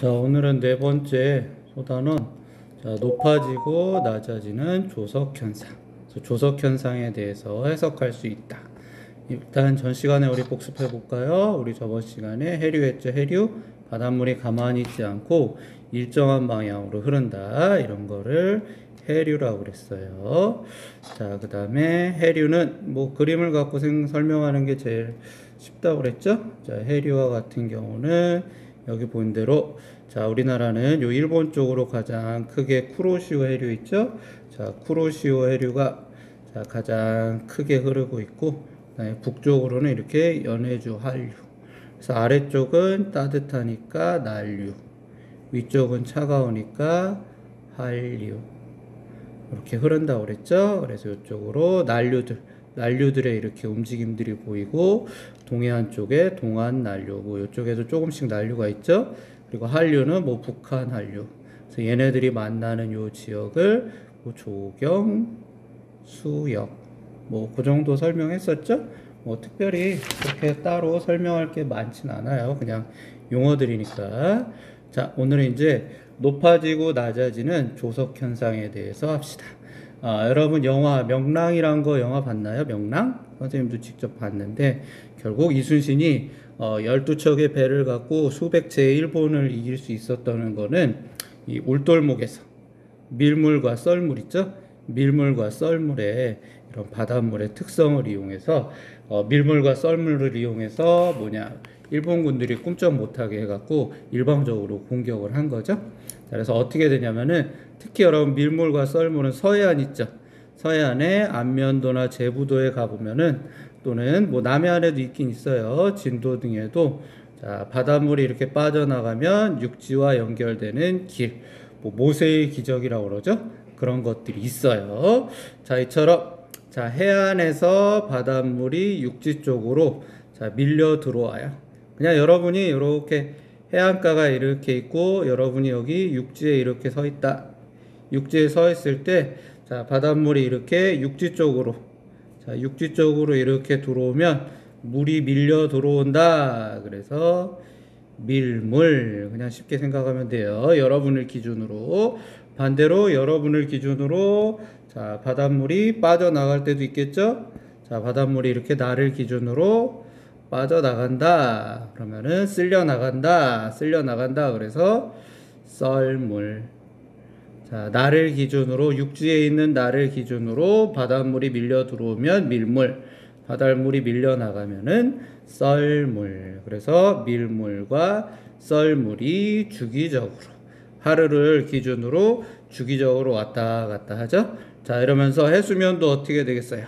자, 오늘은 네 번째 소단원, 자, 높아지고 낮아지는 조석 현상. 조석 현상에 대해서 해석할 수 있다. 일단 전 시간에 우리 복습해 볼까요? 우리 저번 시간에 해류했죠. 해류, 바닷물이 가만히 있지 않고 일정한 방향으로 흐른다. 이런 거를 해류라고 그랬어요. 자, 그 다음에 해류는 뭐 그림을 갖고 설명하는 게 제일 쉽다고 그랬죠? 자, 해류와 같은 경우는 여기 본 대로, 자, 우리나라는 요 일본 쪽으로 가장 크게 쿠로시오 해류 있죠? 자, 쿠로시오 해류가 자, 가장 크게 흐르고 있고, 그다음에 북쪽으로는 이렇게 연해주 한류. 그래서 아래쪽은 따뜻하니까 난류, 위쪽은 차가우니까 한류. 이렇게 흐른다고 그랬죠? 그래서 이쪽으로 난류들의 이렇게 움직임들이 보이고, 동해안 쪽에 동안 난류, 뭐 이쪽에도 조금씩 난류가 있죠? 그리고 한류는 뭐 북한 한류. 그래서 얘네들이 만나는 요 지역을 뭐 조경, 수역, 뭐 그 정도 설명했었죠? 뭐 특별히 그렇게 따로 설명할 게 많진 않아요. 그냥 용어들이니까. 자, 오늘은 이제 높아지고 낮아지는 조석 현상에 대해서 합시다. 여러분 영화 명랑이란 거 영화 봤나요? 명랑? 선생님도 직접 봤는데 결국 이순신이 12척의 배를 갖고 수백 채의 일본을 이길 수 있었다는 거는 이 울돌목에서 밀물과 썰물 있죠? 밀물과 썰물의 이런 바닷물의 특성을 이용해서 밀물과 썰물을 이용해서 일본군들이 꿈쩍 못하게 해갖고 일방적으로 공격을 한 거죠. 그래서 어떻게 되냐면은 특히 여러분 밀물과 썰물은 서해안 있죠. 서해안에 안면도나 제부도에 가보면은 또는 뭐 남해안에도 있긴 있어요. 진도 등에도 자, 바닷물이 이렇게 빠져나가면 육지와 연결되는 길, 뭐 모세의 기적이라고 그러죠. 그런 것들이 있어요. 자, 이처럼 자, 해안에서 바닷물이 육지 쪽으로 자, 밀려 들어와요. 그냥 여러분이 이렇게 해안가가 이렇게 있고 여러분이 여기 육지에 이렇게 서 있다. 육지에 서 있을 때 자, 바닷물이 이렇게 육지 쪽으로 자, 육지 쪽으로 이렇게 들어오면 물이 밀려 들어온다. 그래서 밀물 그냥 쉽게 생각하면 돼요. 여러분을 기준으로 반대로 여러분을 기준으로 자, 바닷물이 빠져나갈 때도 있겠죠? 자, 바닷물이 이렇게 나를 기준으로 빠져나간다. 그러면은 쓸려 나간다. 그래서 썰물. 자, 나를 기준으로 육지에 있는 나를 기준으로 바닷물이 밀려 들어오면 밀물. 바닷물이 밀려 나가면은 썰물. 그래서 밀물과 썰물이 주기적으로 하루를 기준으로 주기적으로 왔다 갔다 하죠. 자, 이러면서 해수면도 어떻게 되겠어요?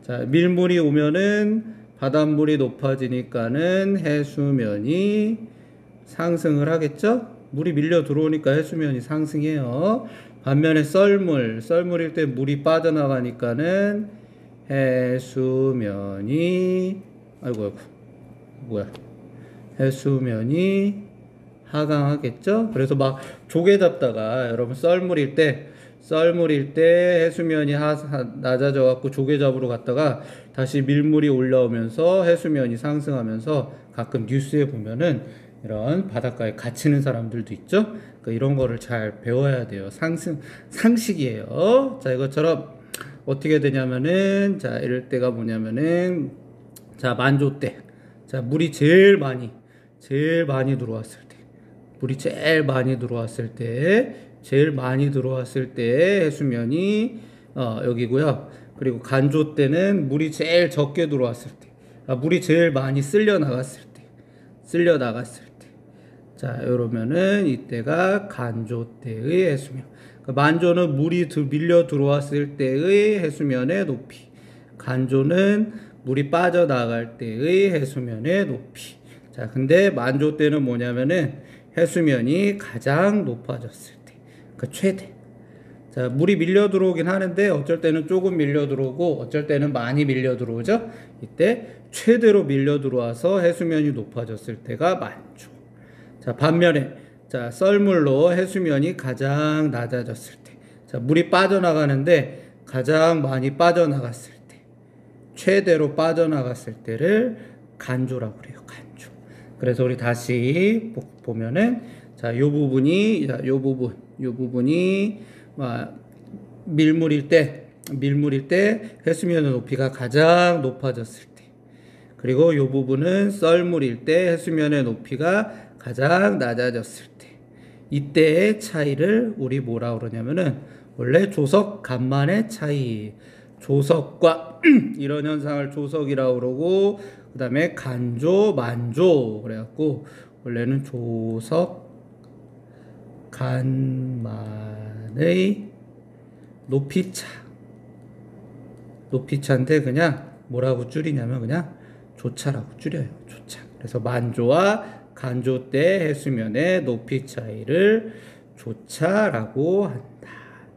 자, 밀물이 오면은 바닷물이 높아지니까는 해수면이 상승을 하겠죠? 물이 밀려 들어오니까 해수면이 상승해요. 반면에 썰물일 때 물이 빠져나가니까는 해수면이, 해수면이 하강하겠죠? 그래서 막 조개 잡다가 여러분 썰물일 때 해수면이 낮아져 갖고 조개 잡으러 갔다가 다시 밀물이 올라오면서 해수면이 상승하면서 가끔 뉴스에 보면은 이런 바닷가에 갇히는 사람들도 있죠. 그러니까 이런 거를 잘 배워야 돼요. 상식이에요. 자, 이것처럼 어떻게 되냐면은 자, 이럴 때가 뭐냐면은 자, 만조 때. 자, 물이 제일 많이 들어왔을 때. 물이 제일 많이 들어왔을 때 해수면이 여기고요. 그리고 간조 때는 물이 제일 적게 들어왔을 때. 물이 제일 많이 쓸려 나갔을 때. 자, 이러면은 이때가 간조 때의 해수면. 그러니까 만조는 물이 밀려 들어왔을 때의 해수면의 높이. 간조는 물이 빠져나갈 때의 해수면의 높이. 자, 근데 만조 때는 뭐냐면은 해수면이 가장 높아졌을 때. 그 최대. 자, 물이 밀려 들어오긴 하는데 어쩔 때는 조금 밀려 들어오고 어쩔 때는 많이 밀려 들어오죠. 이때 최대로 밀려 들어와서 해수면이 높아졌을 때가 만조. 자, 반면에 자, 썰물로 해수면이 가장 낮아졌을 때. 자, 물이 빠져나가는데 가장 많이 빠져나갔을 때. 최대로 빠져나갔을 때를 간조라고 그래요. 간조. 그래서 우리 다시 보면은 자, 요 부분이, 자, 요 부분이, 밀물일 때 해수면의 높이가 가장 높아졌을 때. 그리고 요 부분은 썰물일 때 해수면의 높이가 가장 낮아졌을 때. 이때의 차이를 우리 뭐라 그러냐면은 원래 조석 간만의 차이. 조석과 이런 현상을 조석이라고 그러고 그 다음에 간조, 만조 그래갖고 원래는 조석 간만의 높이차인데 그냥 뭐라고 줄이냐면 그냥 조차라고 줄여요. 조차. 그래서 만조와 간조 때 해수면의 높이 차이를 조차라고 한다.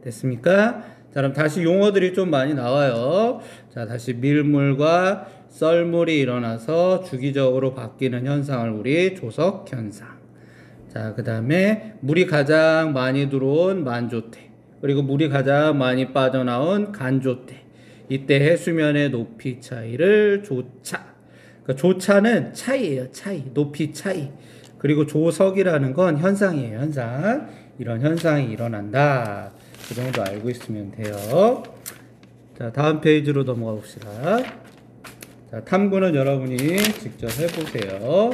됐습니까? 자, 그럼 다시 용어들이 좀 많이 나와요. 자, 다시 밀물과 썰물이 일어나서 주기적으로 바뀌는 현상을 우리 조석 현상. 자, 그 다음에 물이 가장 많이 들어온 만조 때, 그리고 물이 가장 많이 빠져나온 간조 때, 이때 해수면의 높이 차이를 조차. 그러니까 조차는 차이예요, 차이, 높이 차이. 그리고 조석이라는 건 현상이에요, 현상. 이런 현상이 일어난다. 그 정도 알고 있으면 돼요. 자, 다음 페이지로 넘어가 봅시다. 자, 탐구는 여러분이 직접 해보세요.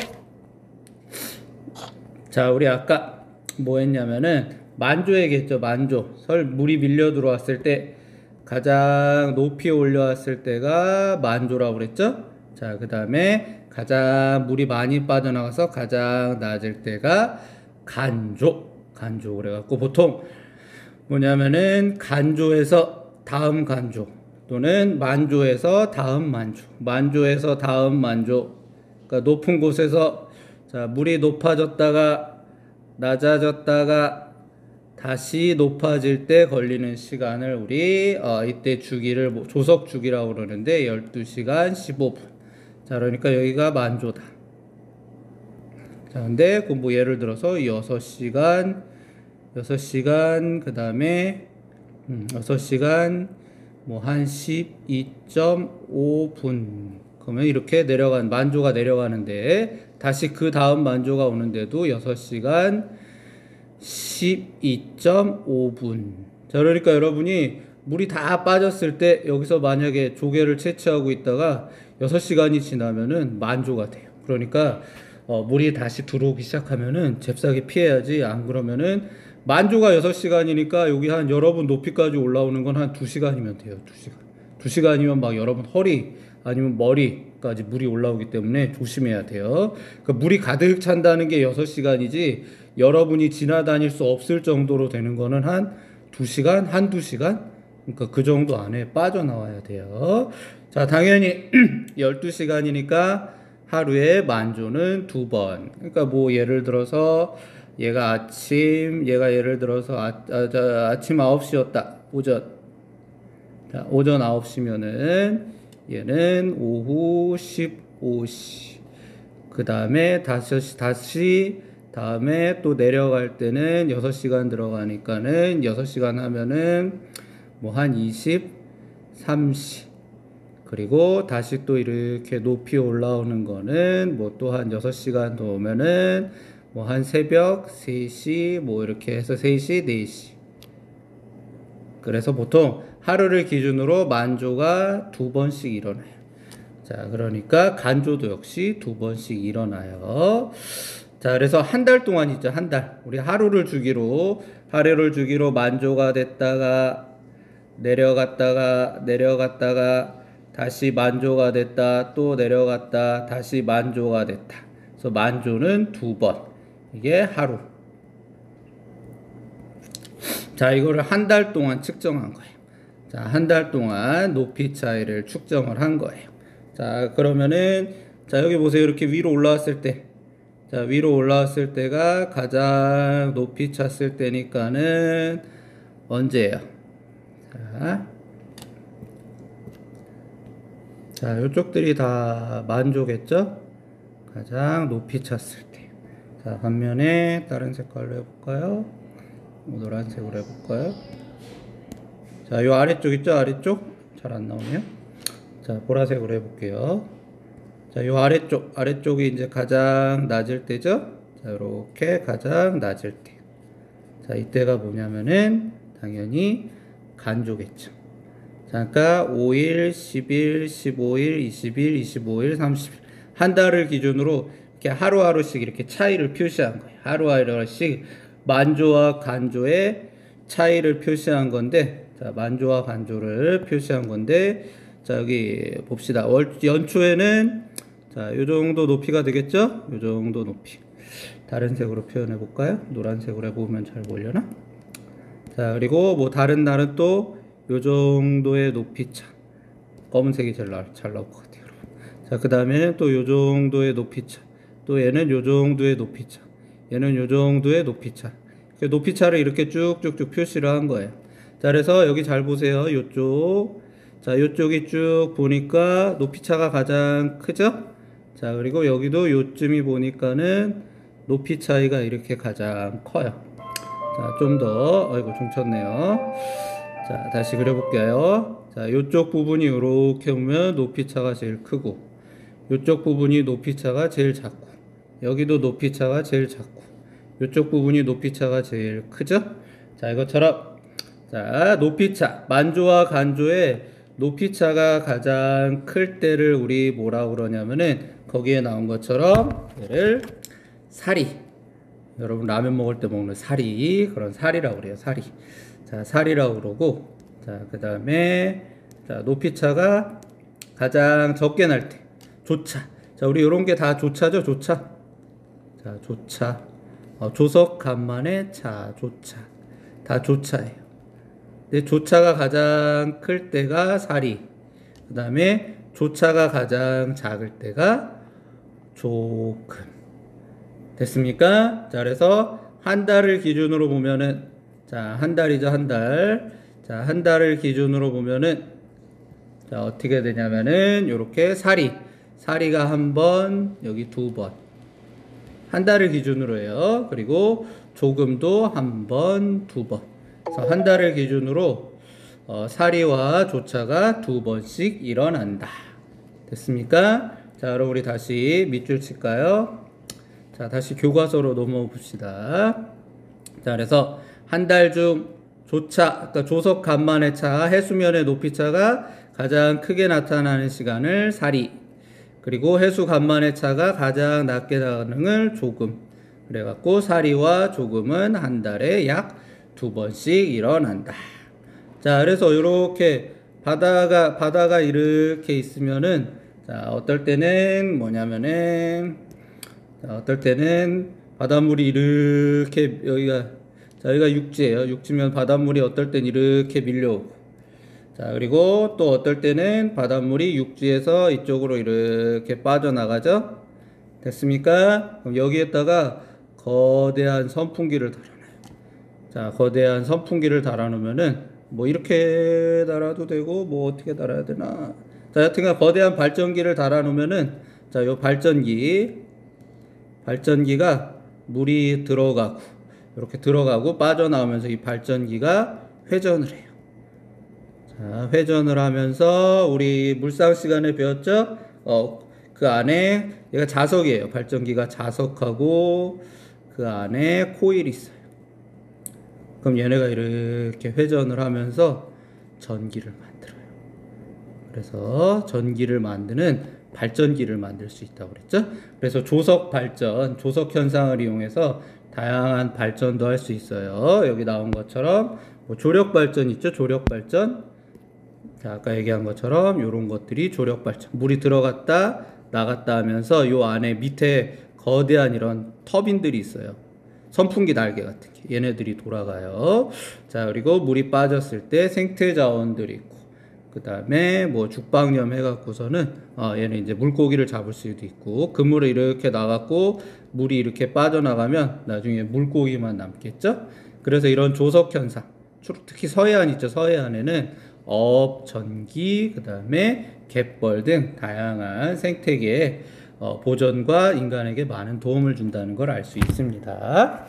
자, 우리 아까 뭐 했냐면은 만조 얘기했죠. 만조. 물이 밀려 들어왔을 때 가장 높이 올려왔을 때가 만조라고 그랬죠. 자, 그 다음에 가장 물이 많이 빠져나가서 가장 낮을 때가 간조 그래갖고 보통 뭐냐면은 간조에서 다음 간조 또는 만조에서 다음 만조에서 다음 만조. 그러니까 높은 곳에서 자, 물이 높아졌다가 낮아졌다가 다시 높아질 때 걸리는 시간을 우리 이때 주기를 조석 주기라고 그러는데 12시간 15분. 자, 그러니까 여기가 만조다. 자, 근데 그 뭐 예를 들어서 6시간 그다음에 6시간 뭐 한 12.5분. 그러면 이렇게 만조가 내려가는데 다시 그 다음 만조가 오는데도 6시간 12.5분. 자, 그러니까 여러분이 물이 다 빠졌을 때 여기서 만약에 조개를 채취하고 있다가 6시간이 지나면은 만조가 돼요. 그러니까 물이 다시 들어오기 시작하면은 잽싸게 피해야지. 안 그러면은 만조가 6시간이니까 여기 한 여러분 높이까지 올라오는 건 한 2시간이면 돼요. 2시간. 2시간이면 막 여러분 허리 아니면 머리까지 물이 올라오기 때문에 조심해야 돼요. 그러니까 물이 가득 찬다는 게 6시간이지 여러분이 지나다닐 수 없을 정도로 되는 거는 한 2시간, 한두 시간? 그러니까 그 정도 안에 빠져나와야 돼요. 자, 당연히 12시간이니까 하루에 만조는 2번. 그러니까 뭐 예를 들어서 얘가 예를 들어서 아침 9시였다. 오전. 자, 오전 9시면은 얘는 오후 15시. 그 다음에 다시 다음에 또 내려갈 때는 6시간 들어가니까는 6시간 하면은 뭐 한 23시. 그리고 다시 또 이렇게 높이 올라오는 거는 뭐 또 한 6시간 더 오면은 뭐 한 새벽 3시 뭐 이렇게 해서 3시, 4시. 그래서 보통 하루를 기준으로 만조가 2번씩 일어나요. 자, 그러니까 간조도 역시 2번씩 일어나요. 자, 그래서 한 달 동안 있죠, 한 달. 우리 하루를 주기로 만조가 됐다가 내려갔다가 다시 만조가 됐다, 또 내려갔다, 다시 만조가 됐다. 그래서 만조는 2번. 이게 하루. 자, 이거를 한 달 동안 측정한 거예요. 자, 한 달 동안 높이 차이를 측정을 한 거예요. 자, 그러면은 자, 여기 보세요. 이렇게 위로 올라왔을 때. 자, 위로 올라왔을 때가 가장 높이 찼을 때니까는 언제예요? 자, 요쪽들이 다 만조겠죠? 가장 높이 찼을 때. 자, 반면에 다른 색깔로 해볼까요? 노란색으로 해볼까요? 자, 요 아래쪽 있죠? 아래쪽? 잘 안 나오네요. 자, 보라색으로 해볼게요. 자, 요 아래쪽이 이제 가장 낮을 때죠? 자, 이렇게 가장 낮을 때. 자, 이때가 뭐냐면은 당연히 간조겠죠. 자, 그러니까 5일, 10일, 15일, 20일, 25일, 30일. 한 달을 기준으로 이렇게 하루하루씩 이렇게 차이를 표시한 거예요. 하루하루씩 만조와 간조의 차이를 표시한 건데, 자, 만조와 간조를 표시한 건데, 자, 여기 봅시다. 연초에는, 자, 요 정도 높이가 되겠죠? 요 정도 높이. 다른 색으로 표현해 볼까요? 노란색으로 해보면 잘 보이려나? 자, 그리고 뭐 다른 날은 또 요 정도의 높이차. 검은색이 제일 잘 나올 것 같아요, 여러분. 자, 그 다음에는 또 요 정도의 높이차. 또 얘는 요 정도의 높이차. 얘는 요 정도의 높이차. 높이차를 이렇게 쭉쭉쭉 표시를 한 거예요. 자, 그래서 여기 잘 보세요. 요쪽. 자, 요쪽이 쭉 보니까 높이차가 가장 크죠? 자, 그리고 여기도 요쯤이 보니까는 높이 차이가 이렇게 가장 커요. 자, 좀 더, 아이고, 좀 쳤네요. 자, 다시 그려볼게요. 자, 요쪽 부분이 이렇게 보면 높이 차가 제일 크고, 요쪽 부분이 높이 차가 제일 작고, 여기도 높이 차가 제일 작고, 요쪽 부분이 높이 차가 제일 크죠? 자, 이것처럼, 자, 높이 차, 만조와 간조의 높이 차가 가장 클 때를 우리 뭐라고 그러냐면은, 거기에 나온 것처럼, 얘를 사리. 여러분 라면 먹을 때 먹는 사리. 그런 사리라고 그래요. 사리. 자, 사리라고 그러고. 자, 그 다음에 자, 높이차가 가장 적게 날 때. 조차. 자, 우리 요런 게 다 조차죠. 조차. 자, 조차. 조석 간만에 차. 조차. 다 조차예요. 근데 조차가 가장 클 때가 사리. 그 다음에 조차가 가장 작을 때가 조금. 됐습니까? 자, 그래서 한 달을 기준으로 보면은, 자, 한 달이죠, 한 달. 자, 한 달을 기준으로 보면은, 자, 어떻게 되냐면은, 요렇게 사리가 한 번, 여기 두 번. 한 달을 기준으로 해요. 그리고 조금도 한 번, 두 번. 그래서 한 달을 기준으로, 사리와 조차가 두 번씩 일어난다. 됐습니까? 자, 그럼 우리 다시 밑줄 칠까요? 자, 다시 교과서로 넘어가 봅시다. 자, 그래서 한 달 중 조차, 그러니까 조석 간만의 차, 해수면의 높이차가 가장 크게 나타나는 시간을 사리. 그리고 해수 간만의 차가 가장 낮게 나가는 걸 조금. 그래갖고 사리와 조금은 한 달에 약 두 번씩 일어난다. 자, 그래서 이렇게 바다가 이렇게 있으면은, 자, 어떨 때는 뭐냐면은, 자, 어떨 때는 바닷물이 이렇게 여기가 육지예요. 육지면 바닷물이 어떨 땐 이렇게 밀려오고, 자, 그리고 또 어떨 때는 바닷물이 육지에서 이쪽으로 이렇게 빠져나가죠. 됐습니까? 그럼 여기에다가 거대한 선풍기를 달아놔요. 자, 거대한 선풍기를 달아놓으면은 뭐 이렇게 달아도 되고 뭐 어떻게 달아야 되나. 자, 여튼간 거대한 발전기를 달아놓으면은, 자, 요 발전기가 물이 들어가고 이렇게 들어가고 빠져나오면서 이 발전기가 회전을 해요. 자, 회전을 하면서 우리 물상 시간에 배웠죠? 그 안에 얘가 자석이에요. 발전기가 자석하고 그 안에 코일이 있어요. 그럼 얘네가 이렇게 회전을 하면서 전기를 만들어요. 그래서 전기를 만드는 발전기를 만들 수 있다고 그랬죠? 그래서 조석 발전, 조석 현상을 이용해서 다양한 발전도 할 수 있어요. 여기 나온 것처럼 뭐 조력 발전 있죠? 조력 발전. 자, 아까 얘기한 것처럼 이런 것들이 조력 발전. 물이 들어갔다 나갔다 하면서 요 안에 밑에 거대한 이런 터빈들이 있어요. 선풍기 날개 같은 게. 얘네들이 돌아가요. 자, 그리고 물이 빠졌을 때 생태 자원들이 있고, 그 다음에 뭐 죽방염 해갖고서는 얘는 이제 물고기를 잡을 수도 있고, 그물에 이렇게 나갔고 물이 이렇게 빠져나가면 나중에 물고기만 남겠죠. 그래서 이런 조석 현상, 특히 서해안 있죠. 서해안에는 업, 전기, 그 다음에 갯벌 등 다양한 생태계의 보존과 인간에게 많은 도움을 준다는 걸 알 수 있습니다.